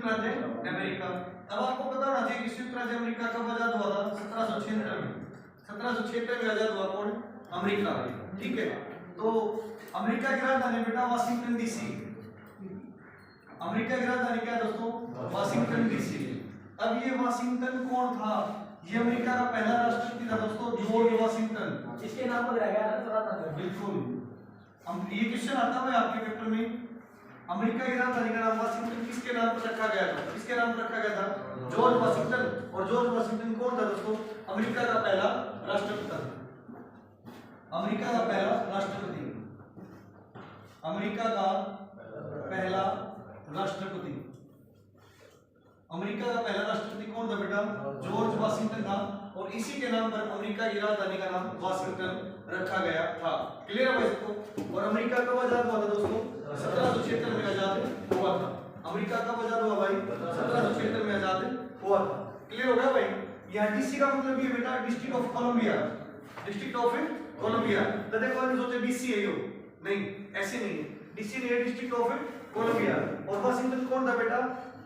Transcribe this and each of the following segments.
संयुक्त राज्य अमेरिका। अब आपको पता होना चाहिए कि संयुक्त राज्य अमेरिका कब आजाद हुआ था? 1776 में। 1776 में आजाद हुआ कौन? अमेरिका। ठीक है, तो अमेरिका की राजधानी बेटा वाशिंगटन डीसी। अमेरिका की राजधानी क्या है दोस्तों? Washington DC. अब ये वाशिंगटन कौन था? ये अमेरिका का पहला राष्ट्रपति था दोस्तों, जॉर्ज वाशिंगटन। इसके नाम पर रह गया। बिल्कुल, ये क्वेश्चन आता है आपके पेपर में। अमेरिका की राजधानी का नाम वाशिंगटन किसके नाम पर रखा गया था? किसके नाम पर रखा गया था? George Washington. और जॉर्ज वाशिंगटन कौन था दोस्तों? अमेरिका का पहला राष्ट्रपति। अमेरिका का पहला राष्ट्रपति। अमेरिका का पहला राष्ट्रपति। अमेरिका का पहला राष्ट्रपति कौन था बेटा? जॉर्ज वाशिंगटन था। और इसी के नाम पर अमेरिका की राजधानी का नाम वाशिंगटन रखा गया था। क्लियर है भाई सबको? और अमेरिका कब आजाद हुआ था दोस्तों? 1776 में आजाद हुआ था। अमेरिका कब आजाद हुआ भाई? 1776 में आजाद हुआ था। क्लियर हो गया भाई? यहाँ डीसी का मतलब ये बेटा District of Columbia. District of Columbia. तो देखो मैंने सोचे डीसी है यो, नहीं ऐसे नहीं है। डीसी नहीं है, डिस्ट्रिक्ट ऑफ कोलंबिया। और वाशिंगटन कौन था बेटा?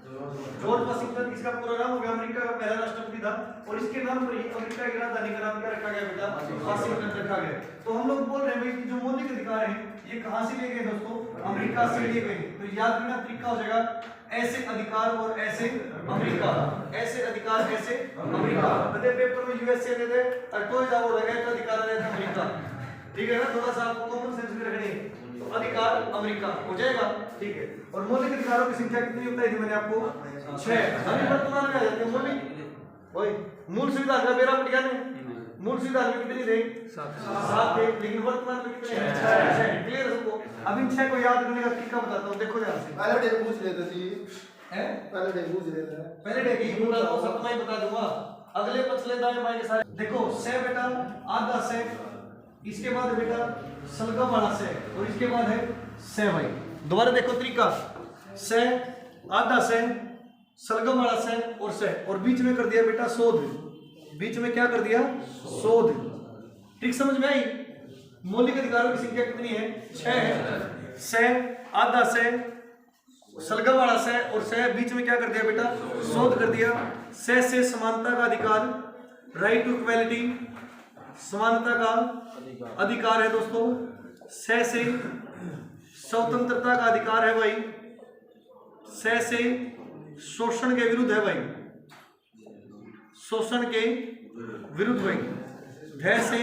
George Washington. इसका पूरा नाम हो गया, अमेरिका का पहला राष्ट्रपति था। और इसके नाम पर ही अमेरिका की राजधानी का नाम क्या रखा गया बेटा? वाशिंगटन रखा गया। तो हम लोग बोल रहे हैं भाई कि जो मौलिक अधिकार है ये कहां से लिए गए दोस्तों? अमेरिका से लिए गए। तो याद रखना तरीका हो जाएगा ऐसे अधिकार और ऐसे अमेरिका। ऐसे अधिकार ऐसे अमेरिका। बड़े पेपर में यूएसए दे दे और तो जाओ लगे तो अधिकार रहता अमेरिका। ठीक है ना? थोड़ा सा आपको कॉमन सेंस भी रखनी है। तो अधिकार अमेरिका हो जाएगा। ठीक है, और मौलिक अधिकारों की संख्या कितनी बताई थी मैंने आपको? 6। अभी वर्तमान में आ जाते हैं मौलिक। ओए मूल संविधान का बेरा पट गया ने। मूल संविधान में कितनी थे? 7 थे। लेकिन वर्तमान में कितने हैं? 6। क्लियर है सबको? अब इन 6 को याद करने का तरीका बताता हूं, देखो ध्यान से। पहले डे पूछ लेते जी हैं? पहले डे पूछ लेते हैं। पहले डे की पूरा तो सप्लाई बता दूंगा। अगले पछले दाएं बाएं के सारे देखो। से बेटा आधा से, इसके बाद बेटा सलगम वाला से, और इसके बाद है से भाई। दोबारा देखो तरीका। से, आधा से, सलगम वाला से और से, और बीच में कर दिया बेटा शोध। बीच में क्या कर दिया? शोध। ठीक समझ में आई? मौलिक अधिकारों की संख्या कितनी है? 6 है। से, आधा से, सलगम वाला से और से, बीच में क्या कर दिया बेटा? शोध कर दिया। से समानता का अधिकार, राइट टू इक्वालिटी, समानता का अधिकार है दोस्तों। से स्वतंत्रता का अधिकार है भाई। से शोषण के विरुद्ध है भाई। शोषण के विरुद्ध भाई। ध से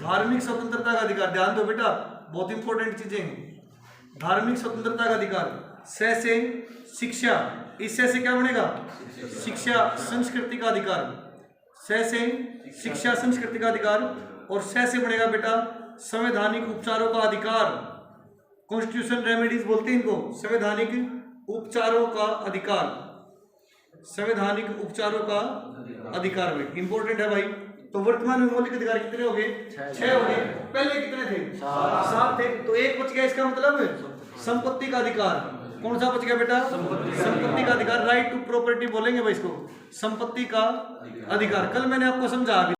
धार्मिक स्वतंत्रता का अधिकार। ध्यान दो बेटा, बहुत इंपॉर्टेंट चीजें हैं। धार्मिक स्वतंत्रता का अधिकार। से शिक्षा। इससे से क्या बनेगा? शिक्षा संस्कृति का अधिकार। से शिक्षा संस्कृति का अधिकार। और से बनेगा बेटा संवैधानिक उपचारों का अधिकार। कॉन्स्टिट्यूशन रेमेडीज बोलते हैं इनको। संवैधानिक उपचारों का अधिकार। संवैधानिक उपचारों का अधिकार भाई इंपॉर्टेंट है भाई। तो वर्तमान में मौलिक अधिकार कितने हो गए? 6 हो गए। पहले कितने थे? 7 थे। तो एक बच गया। इसका मतलब संपत्ति का अधिकार। कौन सा बच गया बेटा? संपत्ति का अधिकार। राइट टू प्रॉपर्टी बोलेंगे भाई इसको, संपत्ति का अधिकार। कल मैंने आपको समझा।